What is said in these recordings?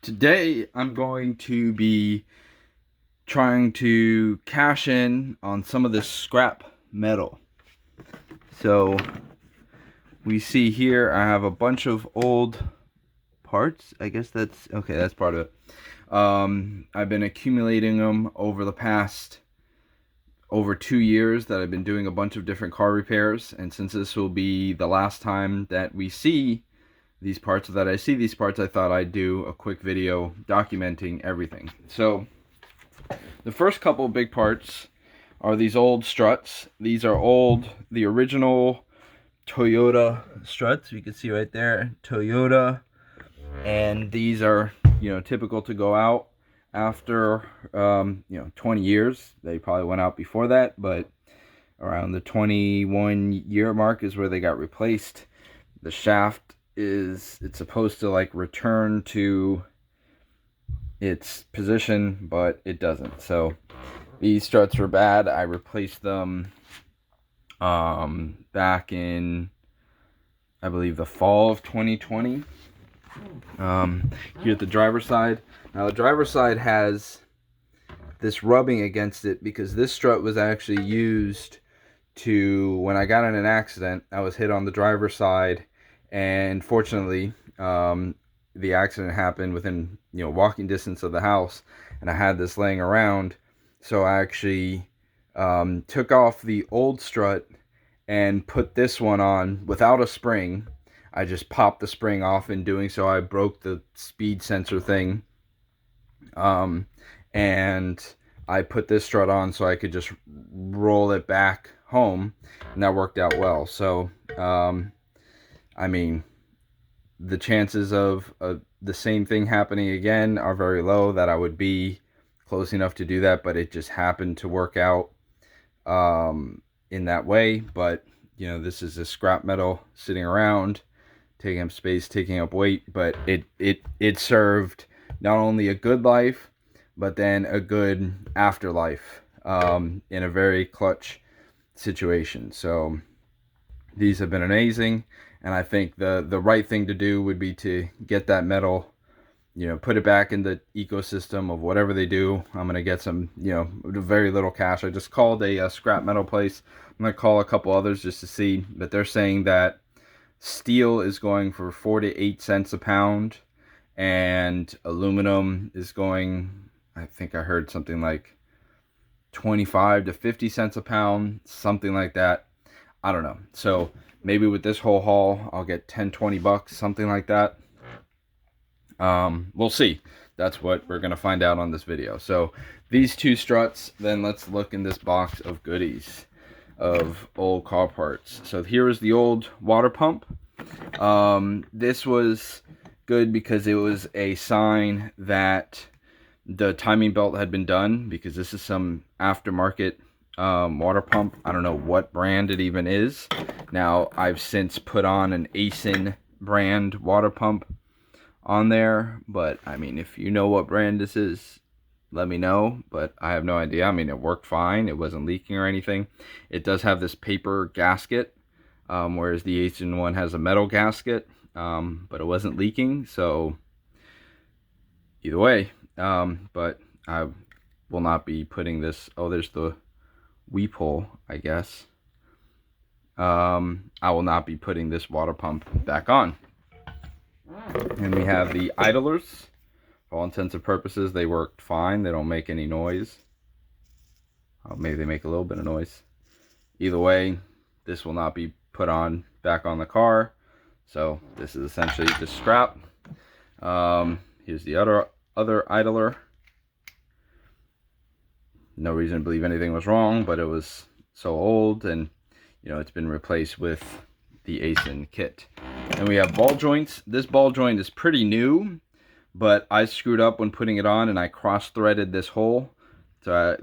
Today I'm going to be trying to cash in on some of this scrap metal. So we see here I have a bunch of old parts. I guess that's okay, that's part of it. I've been accumulating them over the past over 2 years that I've been doing a bunch of different car repairs, and since this will be the last time that we see these parts, I thought I'd do a quick video documenting everything. So the first couple of big parts are these old struts. These are the original Toyota struts. You can see right there, Toyota. And these are, typical to go out after, 20 years. They probably went out before that, but around the 21-year mark is where they got replaced. The shaft it's supposed to like return to its position, but it doesn't. So these struts were bad. I replaced them back in, I believe, the fall of 2020. Here at the driver's side. Now the driver's side has this rubbing against it because this strut was actually used to, when I got in an accident, I was hit on the driver's side, and fortunately the accident happened within walking distance of the house, and I had this laying around. So I actually took off the old strut and put this one on without a spring. I just popped the spring off. In doing so, I broke the speed sensor thing, and I put this strut on so I could just roll it back home, and that worked out well. So I mean, the chances of the same thing happening again are very low, that I would be close enough to do that, but it just happened to work out in that way. But this is a scrap metal sitting around, taking up space, taking up weight, but it served not only a good life, but then a good afterlife in a very clutch situation. So these have been amazing, and I think the right thing to do would be to get that metal, put it back in the ecosystem of whatever they do. I'm gonna get some, very little cash. I just called a scrap metal place. I'm gonna call a couple others just to see, but they're saying that steel is going for 4 to 8 cents a pound, and aluminum is going, I think I heard something like 25 to 50 cents a pound, something like that. I don't know. So maybe with this whole haul, I'll get 10-20 bucks, something like that. We'll see. That's what we're going to find out on this video. So these two struts, then let's look in this box of goodies of old car parts. So here is the old water pump. This was good because it was a sign that the timing belt had been done, because this is some aftermarket water pump. I don't know what brand it even is. Now I've since put on an ASIN brand water pump on there, but I mean, if you know what brand this is, let me know. But I have no idea. I mean, it worked fine. It wasn't leaking or anything. It does have this paper gasket, whereas the ASIN one has a metal gasket, but it wasn't leaking. So either way, but I will not be putting this. Oh, there's the weep hole, I guess. I will not be putting this water pump back on. And we have the idlers. For all intents and purposes, they worked fine. They don't make any noise. Maybe they make a little bit of noise. Either way, this will not be put on back on the car. So this is essentially just scrap. Here's the other idler. No reason to believe anything was wrong, but it was so old, and it's been replaced with the ASIN kit. And we have ball joints. This ball joint is pretty new, but I screwed up when putting it on, and I cross-threaded this hole. So I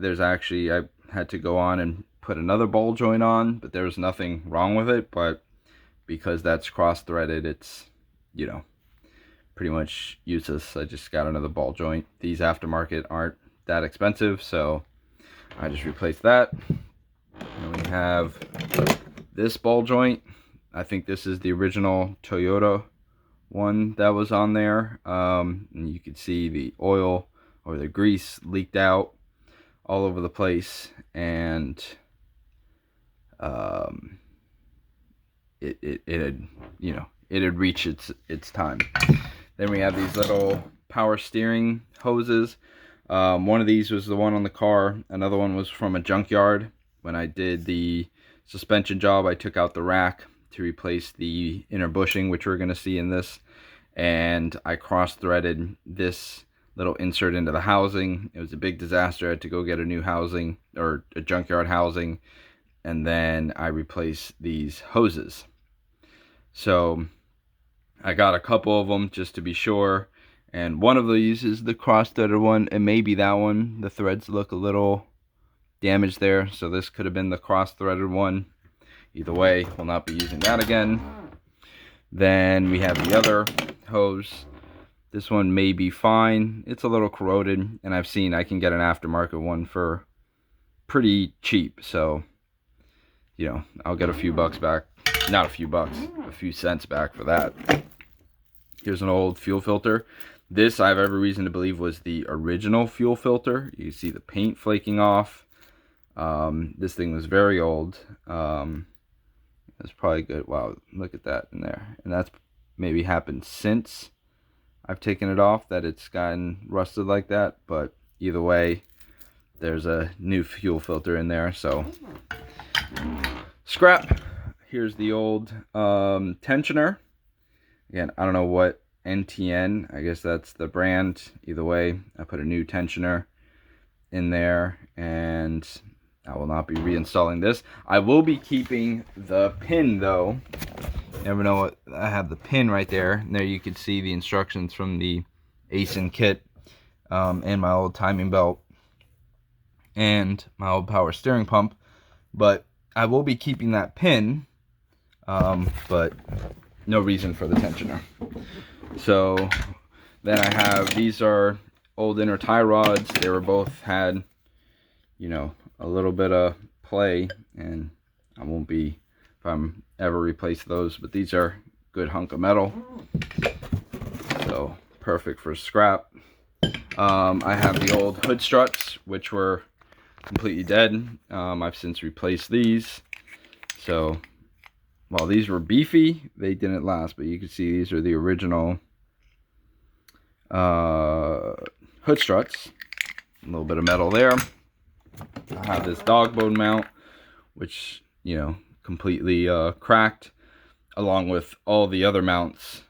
had to go on and put another ball joint on, but there was nothing wrong with it. But because that's cross-threaded, it's pretty much useless. I just got another ball joint. These aftermarket aren't that expensive, so I just replaced that. And we have this ball joint. I think this is the original Toyota one that was on there. And you could see the oil or the grease leaked out all over the place, and it had, you know, it had reached its time. Then we have these little power steering hoses. One of these was the one on the car. Another one was from a junkyard. When I did the suspension job, I took out the rack to replace the inner bushing, which we're going to see in this. And I cross-threaded this little insert into the housing. It was a big disaster. I had to go get a new housing, or a junkyard housing. And then I replaced these hoses. So I got a couple of them just to be sure. And one of these is the cross-threaded one, and maybe that one, the threads look a little damaged there, so this could have been the cross-threaded one. Either way, we'll not be using that again. Then we have the other hose. This one may be fine. It's a little corroded, and I've seen I can get an aftermarket one for pretty cheap, so, you know, I'll get a few bucks back. Not a few bucks, a few cents back for that. Here's an old fuel filter. This, I have every reason to believe, was the original fuel filter. You can see the paint flaking off. This thing was very old. It's probably good. Wow, look at that in there. And that's maybe happened since I've taken it off, that it's gotten rusted like that. But either way, there's a new fuel filter in there. So, scrap. Here's the old tensioner. Again, I don't know what NTN, I guess that's the brand. Either way, I put a new tensioner in there, and I will not be reinstalling this. I will be keeping the pin though. You never know what, I have the pin right there. And there you can see the instructions from the ASIN kit, and my old timing belt and my old power steering pump. But I will be keeping that pin, but no reason for the tensioner. So then I have, these are old inner tie rods. They were both had, you know, a little bit of play, and I won't be, if I'm ever replace those, but these are good hunk of metal, so perfect for scrap. I have the old hood struts, which were completely dead. I've since replaced these. So while these were beefy, they didn't last, but you can see these are the original hood struts. A little bit of metal there. I have this dog bone mount, which, you know, completely cracked, along with all the other mounts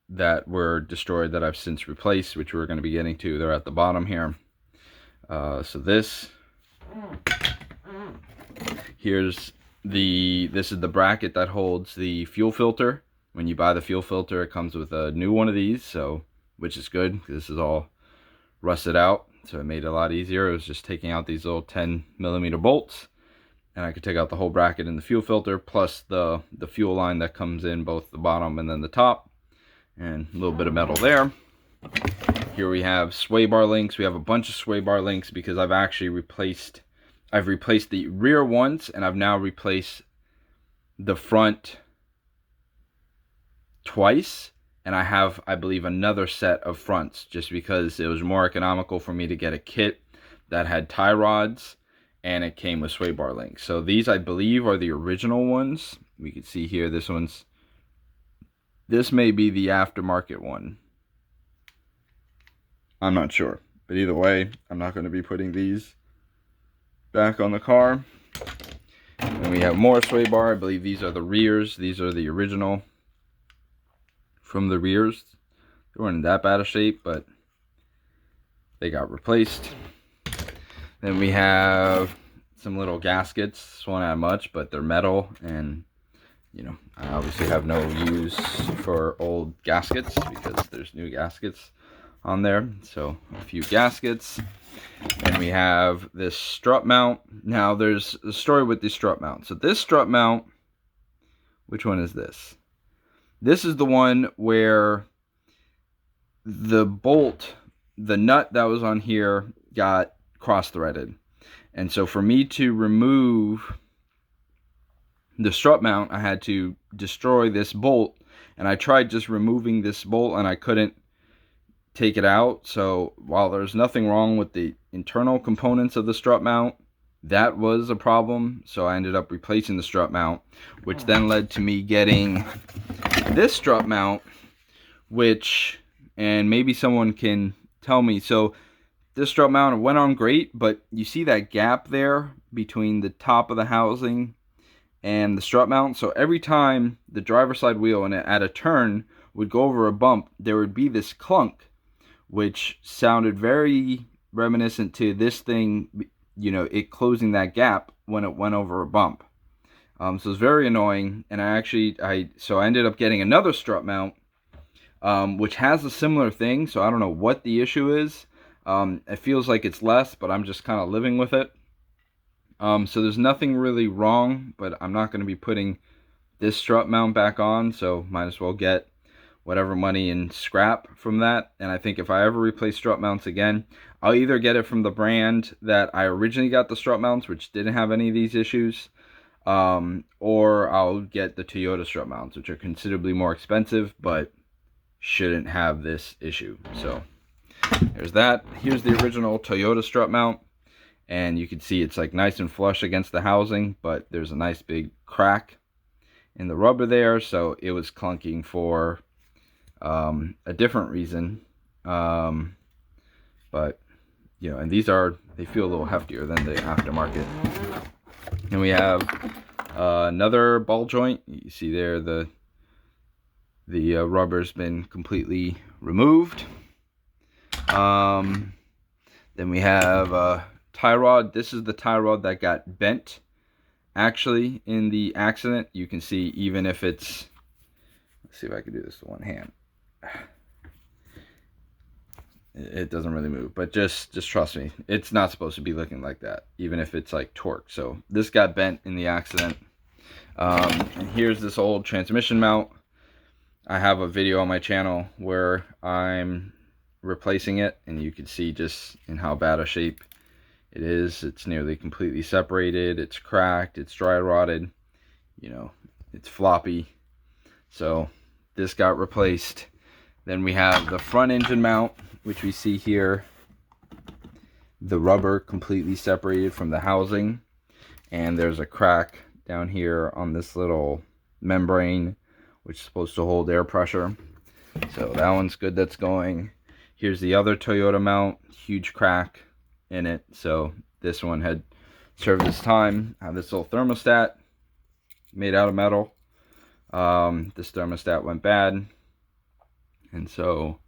that were destroyed that I've since replaced, which we're going to be getting to. They're at the bottom here. So this is the bracket that holds the fuel filter. When you buy the fuel filter, it comes with a new one of these, so, which is good because this is all rusted out, so it made it a lot easier. It was just taking out these little 10mm bolts, and I could take out the whole bracket in the fuel filter, plus the fuel line that comes in both the bottom and then the top, and a little bit of metal there. Here we have sway bar links. We have a bunch of sway bar links because I've replaced the rear once, and I've now replaced the front twice. And I have, I believe, another set of fronts just because it was more economical for me to get a kit that had tie rods and it came with sway bar links. So these, I believe, are the original ones. We can see here, this may be the aftermarket one. I'm not sure. But either way, I'm not going to be putting these back on the car. And we have more sway bar. I believe these are the rears. These are the original from the rears. They weren't in that bad of shape, but they got replaced. Then we have some little gaskets. This won't add much, but they're metal, and you know, I obviously have no use for old gaskets because there's new gaskets on there. So a few gaskets. And we have this strut mount. Now there's a story with this strut mount. So this strut mount, which one is this? This is the one where the bolt, the nut that was on here got cross-threaded. And so for me to remove the strut mount, I had to destroy this bolt and I tried just removing this bolt and I couldn't take it out. So while there's nothing wrong with the internal components of the strut mount, that was a problem. So I ended up replacing the strut mount, which then led to me getting this strut mount, which, and maybe someone can tell me, so this strut mount went on great, but you see that gap there between the top of the housing and the strut mount. So every time the driver's side wheel and at a turn would go over a bump, there would be this clunk, which sounded very reminiscent to this thing, you know, it closing that gap when it went over a bump. So it's very annoying. And I ended up getting another strut mount, which has a similar thing. So I don't know what the issue is. It feels like it's less, but I'm just kind of living with it. So there's nothing really wrong, but I'm not going to be putting this strut mount back on, so might as well get whatever money in scrap from that. And I think if I ever replace strut mounts again, I'll either get it from the brand that I originally got the strut mounts, which didn't have any of these issues, or I'll get the Toyota strut mounts, which are considerably more expensive, but shouldn't have this issue. So there's that. Here's the original Toyota strut mount, and you can see it's like nice and flush against the housing, but there's a nice big crack in the rubber there, so it was clunking for a different reason. But you know, and they feel a little heftier than the aftermarket. And we have another ball joint. You see there the rubber's been completely removed. Then we have a tie rod. This is the tie rod that got bent actually in the accident. You can see, even if it's, let's see if I can do this with one hand, it doesn't really move, but just trust me, it's not supposed to be looking like that, even if it's like torque. So this got bent in the accident. And here's this old transmission mount. I have a video on my channel where I'm replacing it, and you can see just in how bad a shape it is. It's nearly completely separated, it's cracked, it's dry rotted, you know, it's floppy. So this got replaced. Then we have the front engine mount, which we see here, the rubber completely separated from the housing, and there's a crack down here on this little membrane, which is supposed to hold air pressure. So that one's good, that's going. Here's the other Toyota mount, huge crack in it. So this one had served its time. I have this little thermostat made out of metal. This thermostat went bad, and so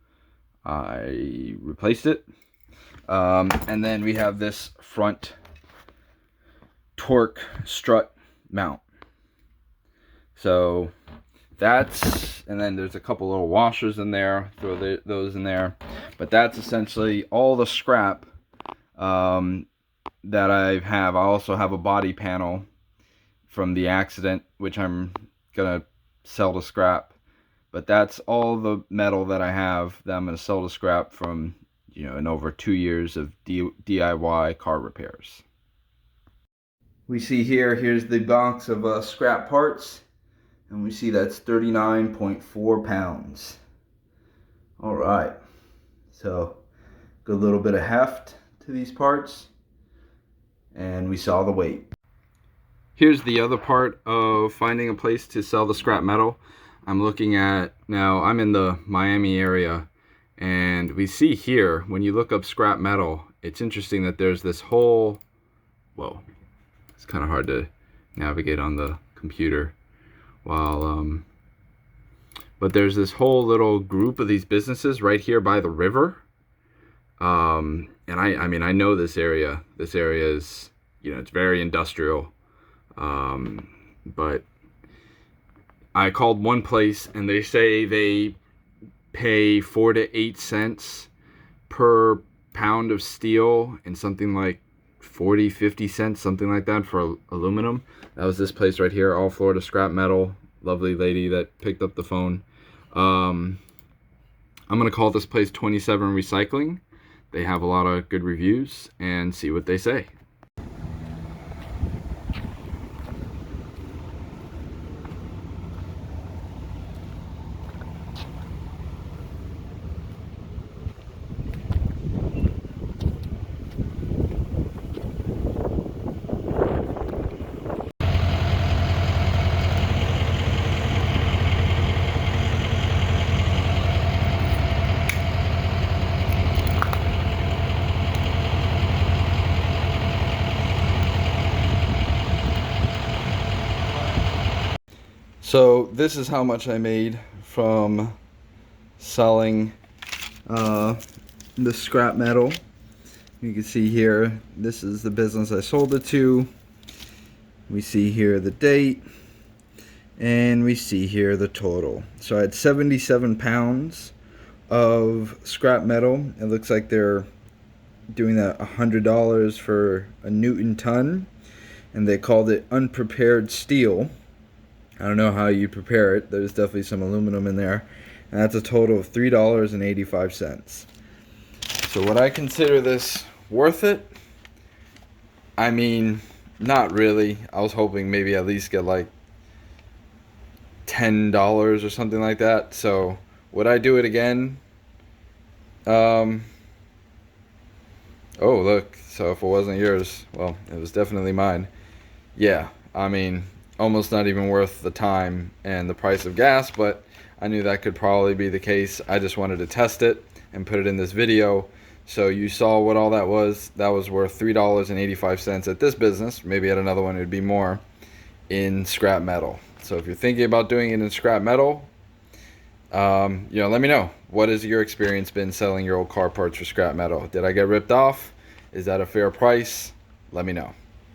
I replaced it. And then we have this front torque strut mount. So that's, and then there's a couple little washers in there, throw those in there. But that's essentially all the scrap that I have. I also have a body panel from the accident, which I'm gonna sell to scrap. But that's all the metal that I have that I'm gonna sell to scrap from, you know, in over 2 years of DIY car repairs. We see here's the box of scrap parts, and we see that's 39.4 pounds. All right, so good little bit of heft to these parts, and we saw the weight. Here's the other part of finding a place to sell the scrap metal. I'm looking at, now I'm in the Miami area, and we see here, when you look up scrap metal, it's interesting that there's this whole, whoa, it's kind of hard to navigate on the computer while, but there's this whole little group of these businesses right here by the river. And I mean, I know this area is, you know, it's very industrial. But I called one place, and they say they pay 4 to 8 cents per pound of steel, and something like 40-50 cents, something like that, for aluminum. That was this place right here, All Florida Scrap Metal. Lovely lady that picked up the phone. I'm gonna call this place 27 Recycling. They have a lot of good reviews, and see what they say. So this is how much I made from selling the scrap metal. You can see here, this is the business I sold it to. We see here the date, and we see here the total. So I had 77 pounds of scrap metal. It looks like they're doing that $100 for a Newton ton, and they called it unprepared steel. I don't know how you prepare it. There's definitely some aluminum in there, and that's a total of $3.85. So would I consider this worth it? I mean, not really. I was hoping maybe at least get like $10 or something like that. So would I do it again? Oh, look. So if it wasn't yours, well, it was definitely mine. Yeah, I mean, almost not even worth the time and the price of gas, but I knew that could probably be the case. I just wanted to test it and put it in this video. So you saw what all that was. That was worth $3.85 at this business. Maybe at another one it would be more in scrap metal. So if you're thinking about doing it in scrap metal, let me know. What has your experience been selling your old car parts for scrap metal? Did I get ripped off? Is that a fair price? Let me know.